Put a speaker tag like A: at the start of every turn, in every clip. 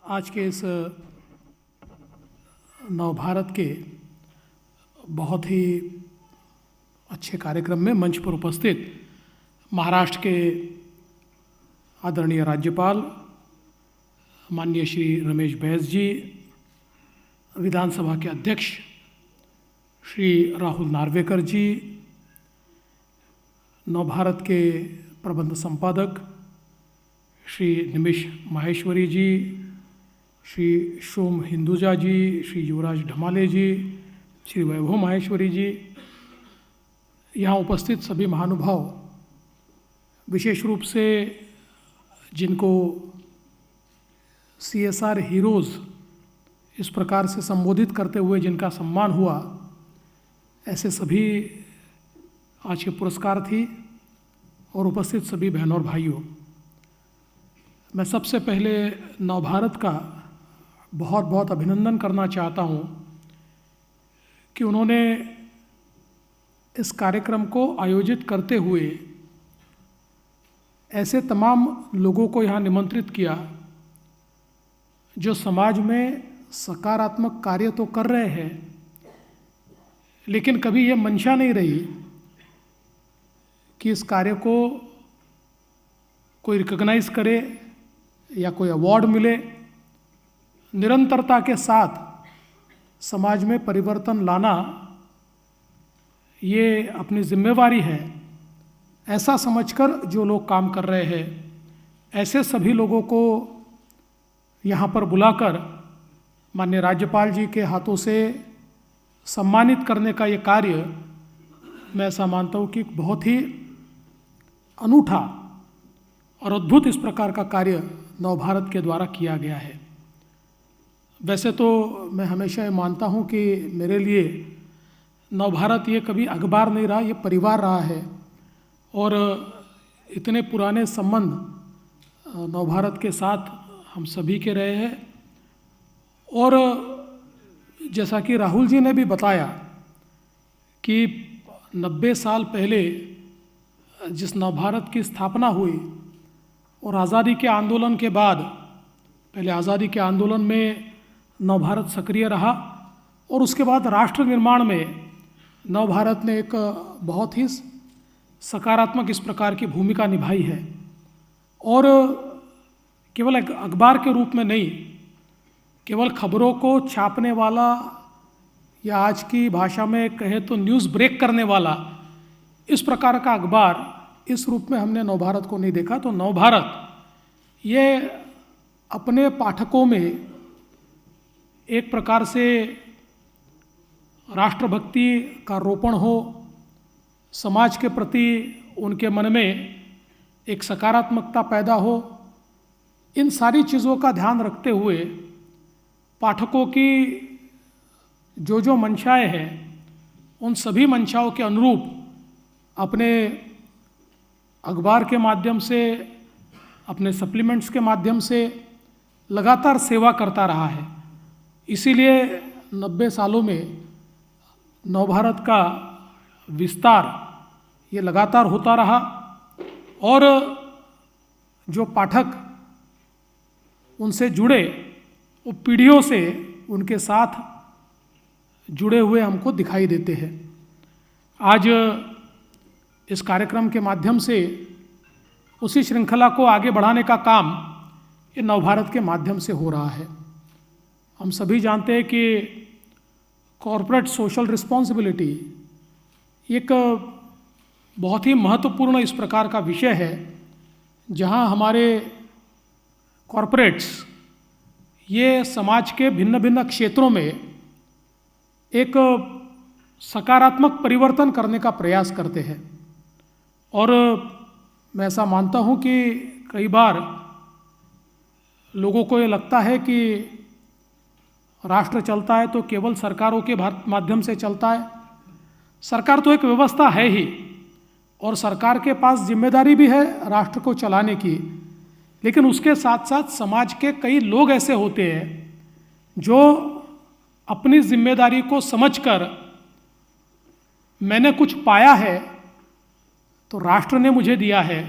A: आज के इस नवभारत के बहुत ही अच्छे कार्यक्रम में मंच पर उपस्थित महाराष्ट्र के आदरणीय राज्यपाल माननीय श्री रमेश बैस जी, विधानसभा के अध्यक्ष श्री राहुल नार्वेकर जी, नवभारत के प्रबंध संपादक श्री निमिष माहेश्वरी जी, श्री सोम हिंदुजा जी, श्री युवराज ढमाले जी, श्री वैभव माहेश्वरी जी, यहाँ उपस्थित सभी महानुभाव, विशेष रूप से जिनको CSR हीरोज़ इस प्रकार से संबोधित करते हुए जिनका सम्मान हुआ, ऐसे सभी आज के पुरस्कारर्थी और उपस्थित सभी बहनों और भाइयों, मैं सबसे पहले नवभारत का बहुत बहुत अभिनंदन करना चाहता हूँ कि उन्होंने इस कार्यक्रम को आयोजित करते हुए ऐसे तमाम लोगों को यहाँ निमंत्रित किया जो समाज में सकारात्मक कार्य तो कर रहे हैं, लेकिन कभी ये मंशा नहीं रही कि इस कार्य को कोई रिकॉग्नाइज करे या कोई अवार्ड मिले। निरंतरता के साथ समाज में परिवर्तन लाना ये अपनी जिम्मेवारी है, ऐसा समझकर जो लोग काम कर रहे हैं, ऐसे सभी लोगों को यहाँ पर बुलाकर माननीय राज्यपाल जी के हाथों से सम्मानित करने का ये कार्य मैं ऐसा मानता हूँ कि बहुत ही अनूठा और अद्भुत इस प्रकार का कार्य नवभारत के द्वारा किया गया है। वैसे तो मैं हमेशा ये मानता हूँ कि मेरे लिए नवभारत ये कभी अखबार नहीं रहा, ये परिवार रहा है और इतने पुराने संबंध नवभारत के साथ हम सभी के रहे हैं। और जैसा कि राहुल जी ने भी बताया कि 90 साल पहले जिस नवभारत की स्थापना हुई और आज़ादी के आंदोलन के बाद, पहले आज़ादी के आंदोलन में नवभारत सक्रिय रहा और उसके बाद राष्ट्र निर्माण में नवभारत ने एक बहुत ही सकारात्मक इस प्रकार की भूमिका निभाई है। और केवल एक अखबार के रूप में नहीं, केवल खबरों को छापने वाला या आज की भाषा में कहे तो न्यूज़ ब्रेक करने वाला इस प्रकार का अखबार इस रूप में हमने नवभारत को नहीं देखा। तो नवभारत ये अपने पाठकों में एक प्रकार से राष्ट्रभक्ति का रोपण हो, समाज के प्रति उनके मन में एक सकारात्मकता पैदा हो, इन सारी चीज़ों का ध्यान रखते हुए पाठकों की जो मंशाएं हैं उन सभी मंशाओं के अनुरूप अपने अखबार के माध्यम से, अपने सप्लीमेंट्स के माध्यम से लगातार सेवा करता रहा है। इसीलिए 90 सालों में नवभारत का विस्तार ये लगातार होता रहा और जो पाठक उनसे जुड़े वो पीढ़ियों से उनके साथ जुड़े हुए हमको दिखाई देते हैं। आज इस कार्यक्रम के माध्यम से उसी श्रृंखला को आगे बढ़ाने का काम ये नवभारत के माध्यम से हो रहा है। हम सभी जानते हैं कि कॉरपोरेट सोशल रिस्पॉन्सिबिलिटी एक बहुत ही महत्वपूर्ण इस प्रकार का विषय है, जहां हमारे कॉरपोरेट्स ये समाज के भिन्न भिन्न क्षेत्रों में एक सकारात्मक परिवर्तन करने का प्रयास करते हैं। और मैं ऐसा मानता हूं कि कई बार लोगों को ये लगता है कि राष्ट्र चलता है तो केवल सरकारों के माध्यम से चलता है। सरकार तो एक व्यवस्था है ही और सरकार के पास जिम्मेदारी भी है राष्ट्र को चलाने की, लेकिन उसके साथ साथ समाज के कई लोग ऐसे होते हैं जो अपनी जिम्मेदारी को समझकर मैंने कुछ पाया है तो राष्ट्र ने मुझे दिया है,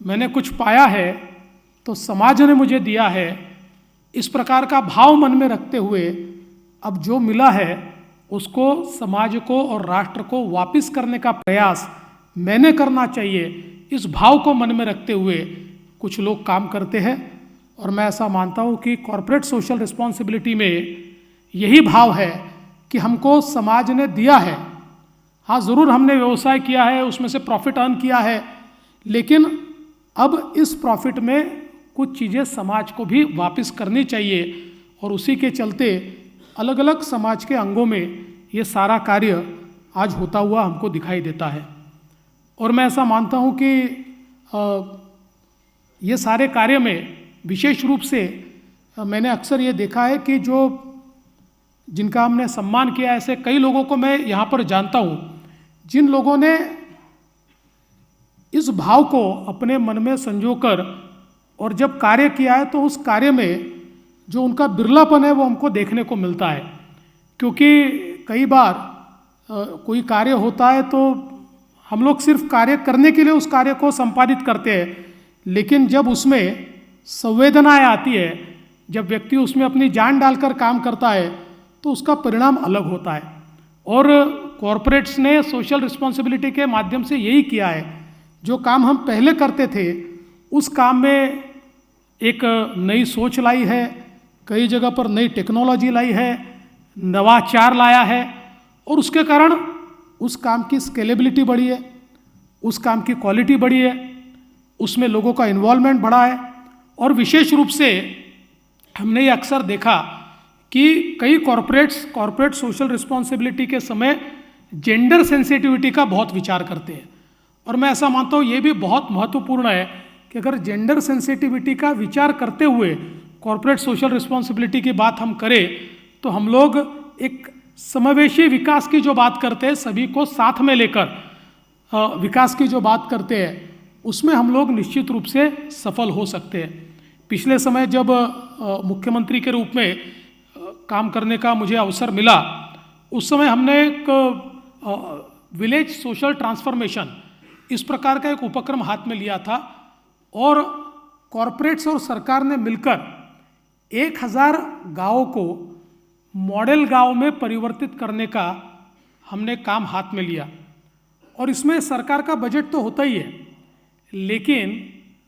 A: मैंने कुछ पाया है तो समाज ने मुझे दिया है, इस प्रकार का भाव मन में रखते हुए अब जो मिला है उसको समाज को और राष्ट्र को वापस करने का प्रयास मैंने करना चाहिए, इस भाव को मन में रखते हुए कुछ लोग काम करते हैं। और मैं ऐसा मानता हूँ कि कॉरपोरेट सोशल रिस्पॉन्सिबिलिटी में यही भाव है कि हमको समाज ने दिया है। हाँ, ज़रूर हमने व्यवसाय किया है, उसमें से प्रॉफिट अर्न किया है, लेकिन अब इस प्रॉफिट में कुछ चीज़ें समाज को भी वापस करनी चाहिए। और उसी के चलते अलग अलग समाज के अंगों में ये सारा कार्य आज होता हुआ हमको दिखाई देता है। और मैं ऐसा मानता हूँ कि ये सारे कार्य में विशेष रूप से मैंने अक्सर ये देखा है कि जो जिनका हमने सम्मान किया, ऐसे कई लोगों को मैं यहाँ पर जानता हूँ जिन लोगों ने इस भाव को अपने मन में संजोकर और जब कार्य किया है तो उस कार्य में जो उनका बिरलापन है वो हमको देखने को मिलता है। क्योंकि कई बार कोई कार्य होता है तो हम लोग सिर्फ कार्य करने के लिए उस कार्य को संपादित करते हैं, लेकिन जब उसमें संवेदनाएं आती है, जब व्यक्ति उसमें अपनी जान डालकर काम करता है तो उसका परिणाम अलग होता है। और कॉरपोरेट्स ने सोशल रिस्पॉन्सिबिलिटी के माध्यम से यही किया है। जो काम हम पहले करते थे उस काम में एक नई सोच लाई है, कई जगह पर नई टेक्नोलॉजी लाई है, नवाचार लाया है, और उसके कारण उस काम की स्केलेबिलिटी बढ़ी है, उस काम की क्वालिटी बढ़ी है, उसमें लोगों का इन्वॉल्वमेंट बढ़ा है। और विशेष रूप से हमने ये अक्सर देखा कि कई कॉरपोरेट सोशल रिस्पॉन्सिबिलिटी के समय जेंडर सेंसिटिविटी का बहुत विचार करते हैं। और मैं ऐसा मानता हूँ ये भी बहुत महत्वपूर्ण है कि अगर जेंडर सेंसिटिविटी का विचार करते हुए कॉरपोरेट सोशल रिस्पॉन्सिबिलिटी की बात हम करें तो हम लोग एक समावेशी विकास की जो बात करते हैं, सभी को साथ में लेकर विकास की जो बात करते हैं, उसमें हम लोग निश्चित रूप से सफल हो सकते हैं। पिछले समय जब मुख्यमंत्री के रूप में काम करने का मुझे अवसर मिला, उस समय हमने एक विलेज सोशल ट्रांसफॉर्मेशन इस प्रकार का एक उपक्रम हाथ में लिया था। और कॉरपोरेट्स और सरकार ने मिलकर 1000 गांवों को मॉडल गांव में परिवर्तित करने का हमने काम हाथ में लिया। और इसमें सरकार का बजट तो होता ही है, लेकिन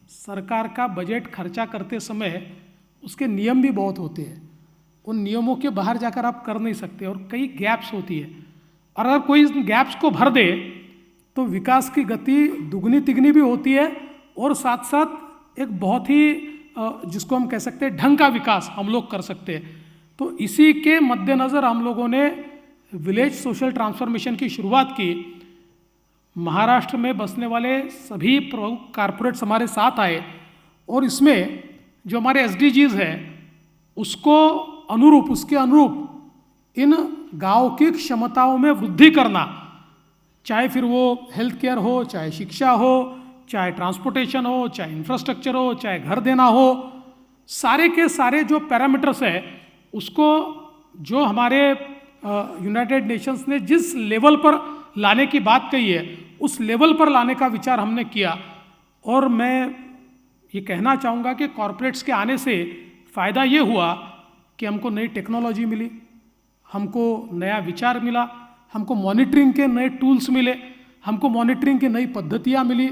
A: सरकार का बजट खर्चा करते समय उसके नियम भी बहुत होते हैं। उन नियमों के बाहर जाकर आप कर नहीं सकते और कई गैप्स होती है। और अगर कोई इन गैप्स को भर दे तो विकास की गति दुगनी तिगनी भी होती है, और साथ साथ एक बहुत ही जिसको हम कह सकते हैं ढंग का विकास हम लोग कर सकते हैं। तो इसी के मद्देनज़र हम लोगों ने विलेज सोशल ट्रांसफॉर्मेशन की शुरुआत की। महाराष्ट्र में बसने वाले सभी प्रमुख कॉरपोरेट्स हमारे साथ आए, और इसमें जो हमारे SDGs है उसके अनुरूप इन गांव की क्षमताओं में वृद्धि करना, चाहे फिर वो हेल्थ केयर हो, चाहे शिक्षा हो, चाहे ट्रांसपोर्टेशन हो, चाहे इंफ्रास्ट्रक्चर हो, चाहे घर देना हो, सारे के सारे जो पैरामीटर्स है उसको जो हमारे यूनाइटेड नेशंस ने जिस लेवल पर लाने की बात कही है उस लेवल पर लाने का विचार हमने किया। और मैं ये कहना चाहूँगा कि कॉरपोरेट्स के आने से फ़ायदा ये हुआ कि हमको नई टेक्नोलॉजी मिली, हमको नया विचार मिला, हमको मॉनिटरिंग के नए टूल्स मिले, हमको मॉनिटरिंग की नई पद्धतियाँ मिली,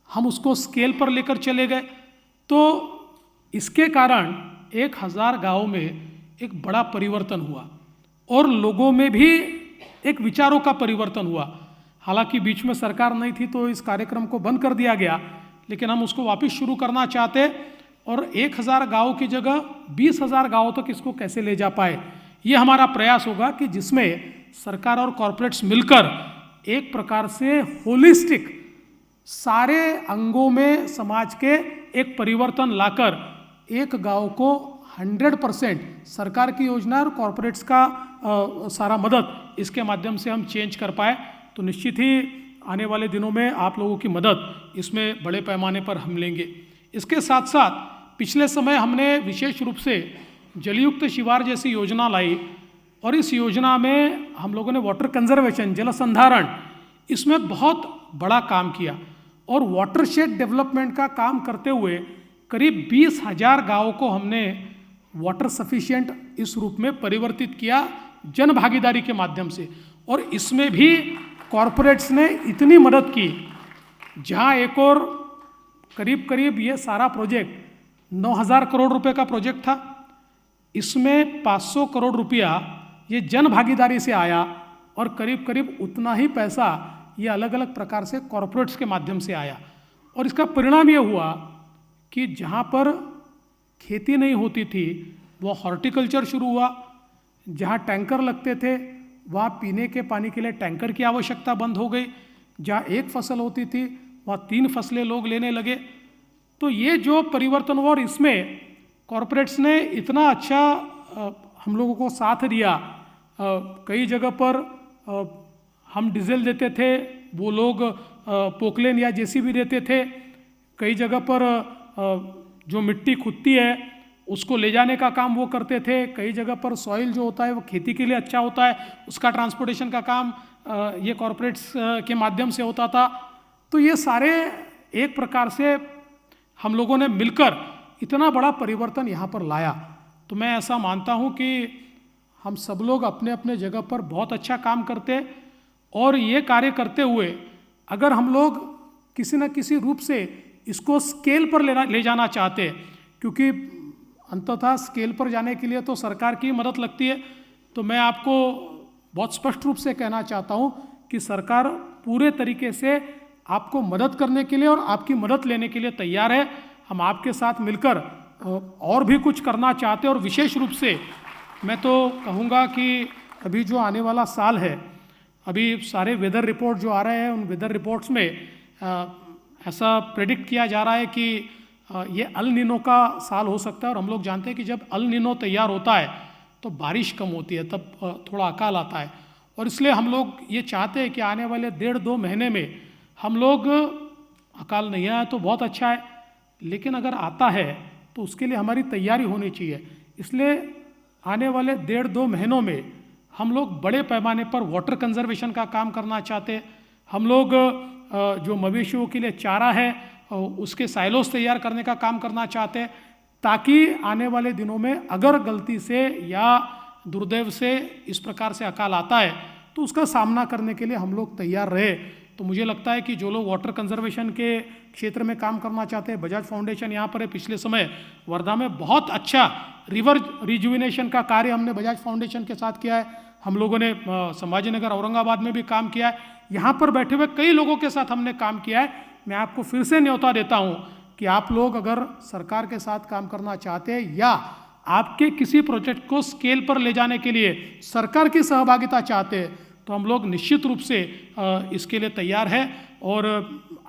A: हम उसको स्केल पर लेकर चले गए। तो इसके कारण 1000 गाँव में एक बड़ा परिवर्तन हुआ और लोगों में भी एक विचारों का परिवर्तन हुआ। हालांकि बीच में सरकार नहीं थी तो इस कार्यक्रम को बंद कर दिया गया, लेकिन हम उसको वापस शुरू करना चाहते और 1000 गाँव की जगह 20,000 गाँव तक इसको कैसे ले जा पाए, ये हमारा प्रयास होगा कि जिसमें सरकार और कॉरपोरेट्स मिलकर एक प्रकार से होलिस्टिक सारे अंगों में समाज के एक परिवर्तन लाकर एक गांव को 100% सरकार की योजना और कॉरपोरेट्स का सारा मदद इसके माध्यम से हम चेंज कर पाए, तो निश्चित ही आने वाले दिनों में आप लोगों की मदद इसमें बड़े पैमाने पर हम लेंगे। इसके साथ साथ पिछले समय हमने विशेष रूप से जलयुक्त शिवार जैसी योजना लाई, और इस योजना में हम लोगों ने वाटर कंजर्वेशन, जल संधारण, इसमें बहुत बड़ा काम किया और वाटरशेड डेवलपमेंट का काम करते हुए करीब 20,000 गाँवों को हमने वाटर सफिशिएंट इस रूप में परिवर्तित किया जन भागीदारी के माध्यम से। और इसमें भी कॉरपोरेट्स ने इतनी मदद की, जहां एक और करीब करीब ये सारा प्रोजेक्ट 9,000 करोड़ रुपए का प्रोजेक्ट था, इसमें 500 करोड़ रुपया ये जन भागीदारी से आया और करीब करीब उतना ही पैसा ये अलग अलग प्रकार से कॉरपोरेट्स के माध्यम से आया। और इसका परिणाम ये हुआ कि जहाँ पर खेती नहीं होती थी वो हॉर्टिकल्चर शुरू हुआ, जहाँ टैंकर लगते थे वहाँ पीने के पानी के लिए टैंकर की आवश्यकता बंद हो गई, जहाँ एक फसल होती थी वहाँ 3 फसलें लोग लेने लगे। तो ये जो परिवर्तन हुआ और इसमें कॉरपोरेट्स ने इतना अच्छा हम लोगों को साथ दिया। कई जगह पर हम डीजल देते थे, वो लोग पोकलेन या जेसीबी देते थे। कई जगह पर जो मिट्टी खुदती है उसको ले जाने का काम वो करते थे। कई जगह पर सॉइल जो होता है वो खेती के लिए अच्छा होता है, उसका ट्रांसपोर्टेशन का काम ये कॉरपोरेट्स के माध्यम से होता था। तो ये सारे एक प्रकार से हम लोगों ने मिलकर इतना बड़ा परिवर्तन यहाँ पर लाया। तो मैं ऐसा मानता हूँ कि हम सब लोग अपने अपने जगह पर बहुत अच्छा काम करते, और ये कार्य करते हुए अगर हम लोग किसी न किसी रूप से इसको स्केल पर ले जाना चाहते, क्योंकि अंततः स्केल पर जाने के लिए तो सरकार की मदद लगती है, तो मैं आपको बहुत स्पष्ट रूप से कहना चाहता हूँ कि सरकार पूरे तरीके से आपको मदद करने के लिए और आपकी मदद लेने के लिए तैयार है। हम आपके साथ मिलकर और भी कुछ करना चाहते हैं। और विशेष रूप से मैं तो कहूँगा कि अभी जो आने वाला साल है, अभी सारे वेदर रिपोर्ट जो आ रहे हैं उन वेदर रिपोर्ट्स में ऐसा प्रेडिक्ट किया जा रहा है कि ये अल नीनो का साल हो सकता है। और हम लोग जानते हैं कि जब अल नीनो तैयार होता है तो बारिश कम होती है, तब थोड़ा अकाल आता है। और इसलिए हम लोग ये चाहते हैं कि आने वाले 1.5-2 महीने में हम लोग, अकाल नहीं आया तो बहुत अच्छा है, लेकिन अगर आता है तो उसके लिए हमारी तैयारी होनी चाहिए। इसलिए आने वाले 1.5-2 महीनों में हम लोग बड़े पैमाने पर वाटर कंजर्वेशन का काम करना चाहते हैं। हम लोग जो मवेशियों के लिए चारा है उसके साइलोस तैयार करने का काम करना चाहते हैं, ताकि आने वाले दिनों में अगर गलती से या दुर्दैव से इस प्रकार से अकाल आता है तो उसका सामना करने के लिए हम लोग तैयार रहे। तो मुझे लगता है कि जो लोग वाटर कंजर्वेशन के क्षेत्र में काम करना चाहते हैं, बजाज फाउंडेशन यहाँ पर है। पिछले समय वर्धा में बहुत अच्छा रिवर रिजुविनेशन का कार्य हमने बजाज फाउंडेशन के साथ किया है। हम लोगों ने संभाजी नगर औरंगाबाद में भी काम किया है। यहाँ पर बैठे हुए कई लोगों के साथ हमने काम किया है। मैं आपको फिर से न्योता देता हूँ कि आप लोग अगर सरकार के साथ काम करना चाहते हैं या आपके किसी प्रोजेक्ट को स्केल पर ले जाने के लिए सरकार की सहभागिता चाहते हैं, तो हम लोग निश्चित रूप से इसके लिए तैयार है। और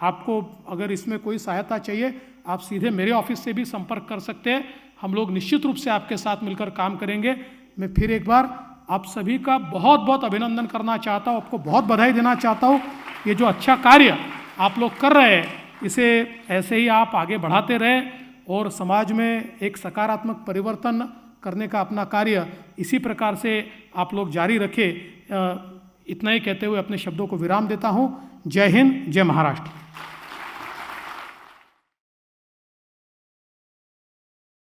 A: आपको अगर इसमें कोई सहायता चाहिए, आप सीधे मेरे ऑफिस से भी संपर्क कर सकते हैं। हम लोग निश्चित रूप से आपके साथ मिलकर काम करेंगे। मैं फिर एक बार आप सभी का बहुत बहुत अभिनंदन करना चाहता हूँ, आपको बहुत बधाई देना चाहता हूँ। ये जो अच्छा कार्य आप लोग कर रहे हैं, इसे ऐसे ही आप आगे बढ़ाते रहें और समाज में एक सकारात्मक परिवर्तन करने का अपना कार्य इसी प्रकार से आप लोग जारी रखें। इतना ही कहते हुए अपने शब्दों को विराम देता हूँ। जय हिंद, जय महाराष्ट्र।